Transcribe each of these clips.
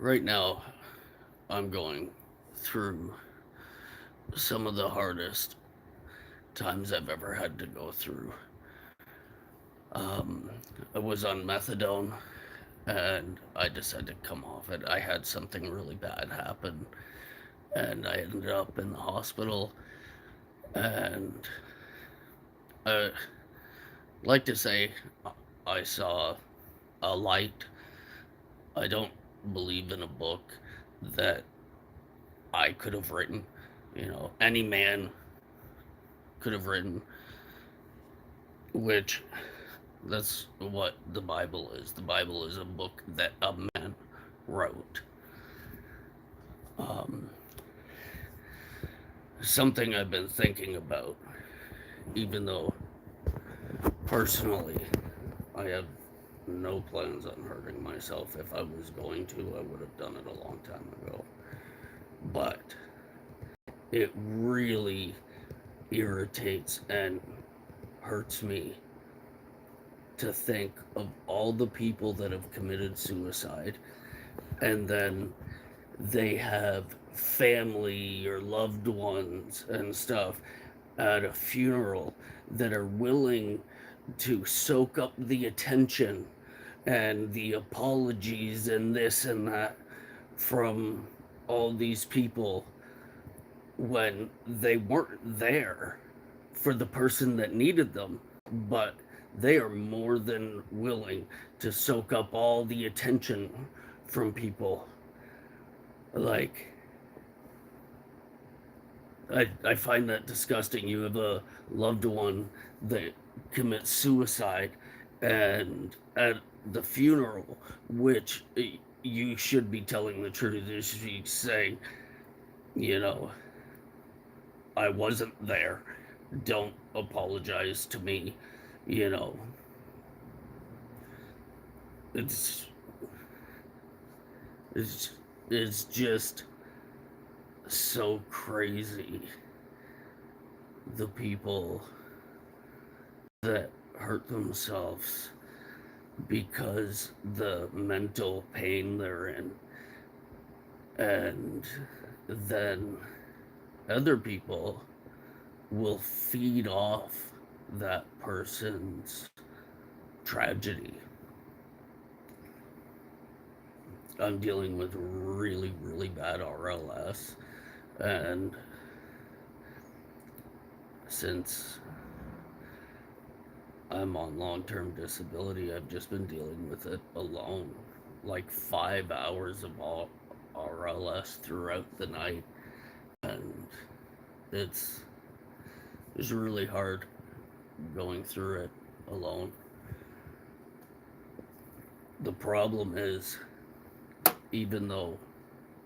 Right now, I'm going through some of the hardest times I've ever had to go through. Um, I was on methadone and I decided to come off it. I had something really bad happen and I ended up in the hospital. And I like to say I saw a light. I don't believe in a book that I could have written. Any man could have written, which that's what the Bible is. The Bible is a book that a man wrote. Um, Something I've been thinking about, even though personally I have no plans on hurting myself. If I was going to, I would have done it a long time ago. But it really irritates and hurts me to think of all the people that have committed suicide and then they have family or loved ones and stuff at a funeral that are willing to soak up the attention and the apologies and this and that from all these people when they weren't there for the person that needed them, but they are more than willing to soak up all the attention from people. Like, I find that disgusting. You have a loved one that commits suicide, and at the funeral, which you should be telling the truth, you should be saying, you know, I wasn't there. Don't apologize to me. You know, it's it's it's just so crazy. The people that hurt themselves because the mental pain they're in, and then other people will feed off that person's tragedy. I'm dealing with really, really bad RLS, and since I'm on long term disability, I've just been dealing with it alone. Like 5 hours of RLS throughout the night. And it's, it's really hard going through it alone. The problem is, even though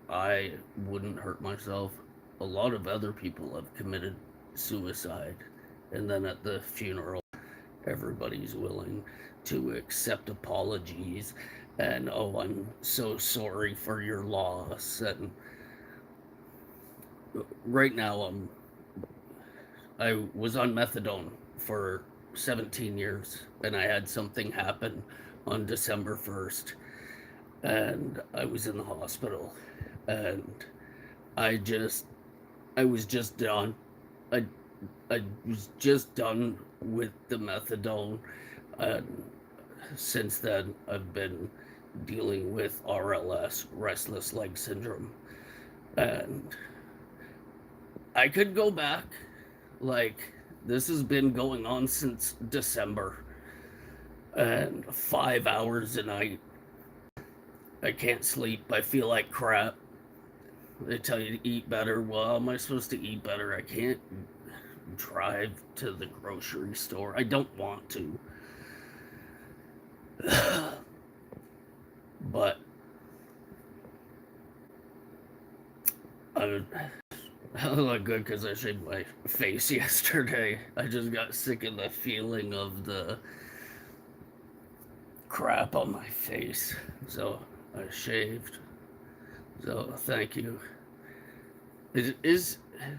I wouldn't hurt myself, a lot of other people have committed suicide. And then at the funeral, everybody's willing to accept apologies and, oh, I'm so sorry for your loss. And right now, I was on methadone for 17 years, and I had something happen on December 1st, and I was in the hospital, and I just, I was just done. I, I was just done with the methadone, and since then, I've been dealing with RLS, restless leg syndrome, and I could go back. Like, this has been going on since December, and 5 hours a night. I can't sleep. I feel like crap. They tell you to eat better. Well, am I supposed to eat better? I can't drive to the grocery store. I don't want to. But I look good because I shaved my face yesterday. I just got sick of the feeling of the crap on my face. So I shaved. So thank you. Is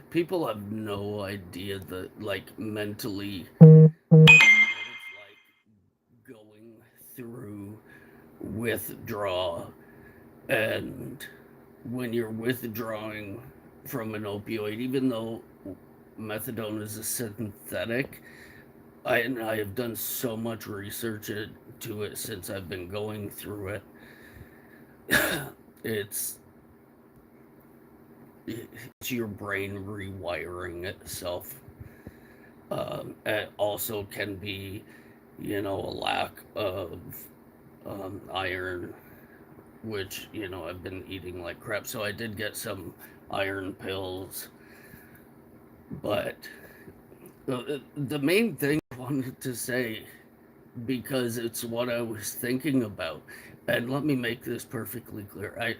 people have no idea that, like, mentally what it's like going through withdrawal And when you're withdrawing from an opioid, even though methadone is a synthetic, I have done so much research into it since I've been going through it. it's it's your brain rewiring itself. It also can be, a lack of iron, which I've been eating like crap. So I did get some iron pills, but the main thing I wanted to say, because it's what I was thinking about, and let me make this perfectly clear.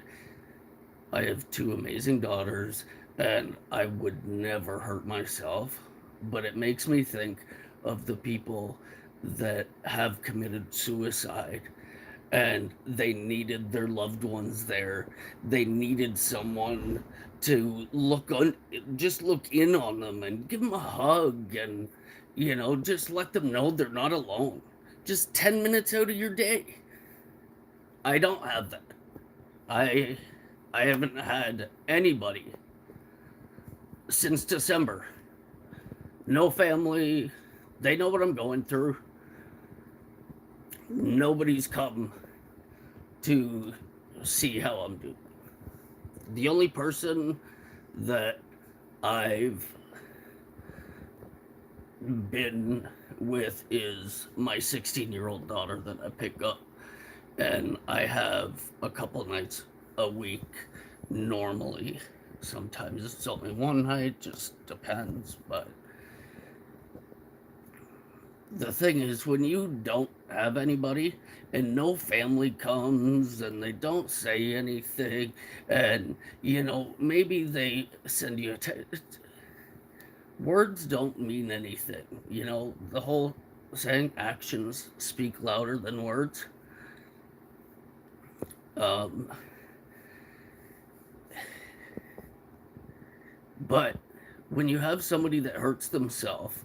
I have two amazing daughters, and I would never hurt myself, but it makes me think of the people that have committed suicide, and they needed their loved ones there. They needed someone to just look in on them and give them a hug, and just let them know they're not alone. Just 10 minutes out of your day. I don't have that. I I haven't had anybody since December. No family. They know what I'm going through. Nobody's come to see how I'm doing. The only person that I've been with is my 16-year-old daughter that I pick up. And I have a couple nights a week normally. Sometimes it's only one night, just depends. But the thing is, when you don't have anybody and no family comes and they don't say anything, and maybe they send you a text, words don't mean anything. The whole saying, actions speak louder than words. But when you have somebody that hurts themselves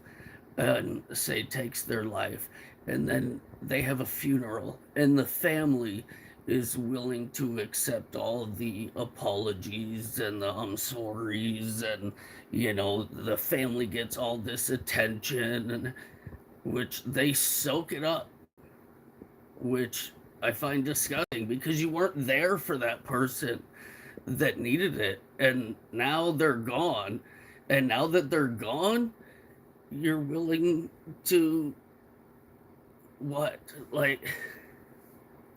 and say takes their life, and then they have a funeral and the family is willing to accept all the apologies and the I'm sorries, and the family gets all this attention, and which they soak it up, which I find disgusting, because you weren't there for that person that needed it, and now they're gone. And now that they're gone, you're willing to what? Like,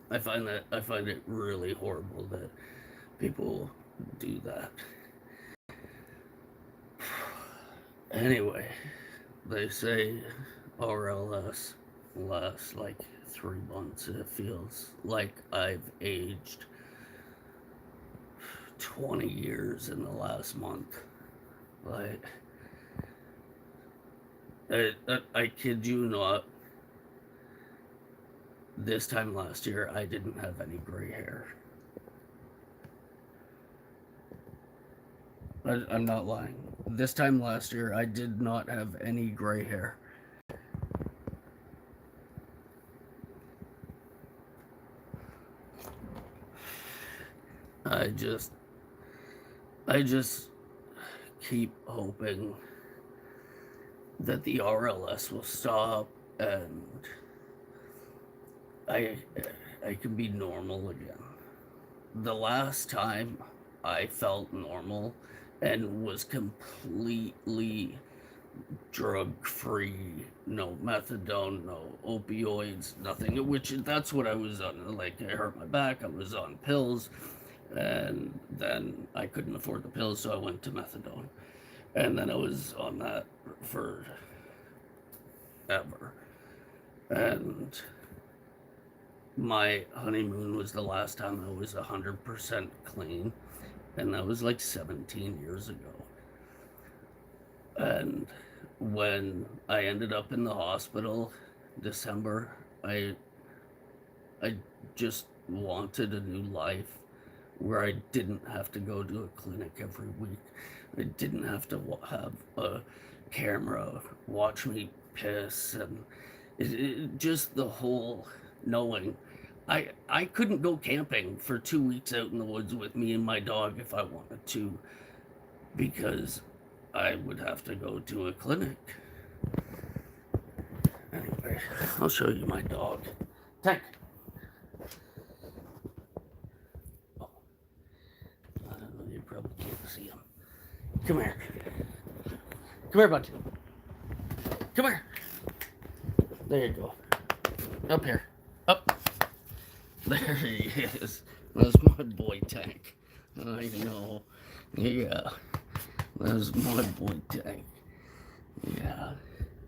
I find it really horrible that people do that. Anyway, they say RLS lasts like 3 months. It feels like I've aged 20 years in the last month. Like, I kid you not, this time last year I didn't have any gray hair. I'm not lying. This time last year I did not have any gray hair. I just keep hoping that the RLS will stop and I can be normal again. The last time I felt normal and was completely drug free, no methadone, no opioids, nothing, which that's what I was on. Like, I hurt my back, I was on pills, and then I couldn't afford the pills, so I went to methadone, and then I was on that for ever. And my honeymoon was the last time I was 100% clean, and that was like 17 years ago. And when I ended up in the hospital December, I just wanted a new life where I didn't have to go to a clinic every week. I didn't have to have a camera watch me piss, and just the whole knowing I couldn't go camping for 2 weeks out in the woods with me and my dog if I wanted to, because I would have to go to a clinic. Anyway, I'll show you my dog. Tank. Oh, I don't know, you probably can't see him. Come here. Come here, bud. Come here. There you go. Up here. Up. There he is. That's my boy Tank. I know. Yeah. That's my boy Tank. Yeah.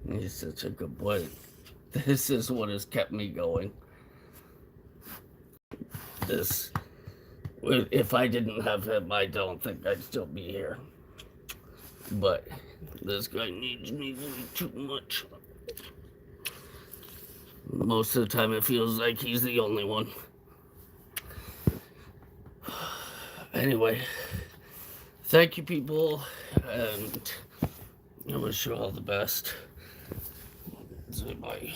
He's such a good boy. This is what has kept me going. This. If I didn't have him, I don't think I'd still be here. But this guy needs me way too much. Most of the time it feels like he's the only one. Anyway, thank you, people, and I wish you all the best. Say bye.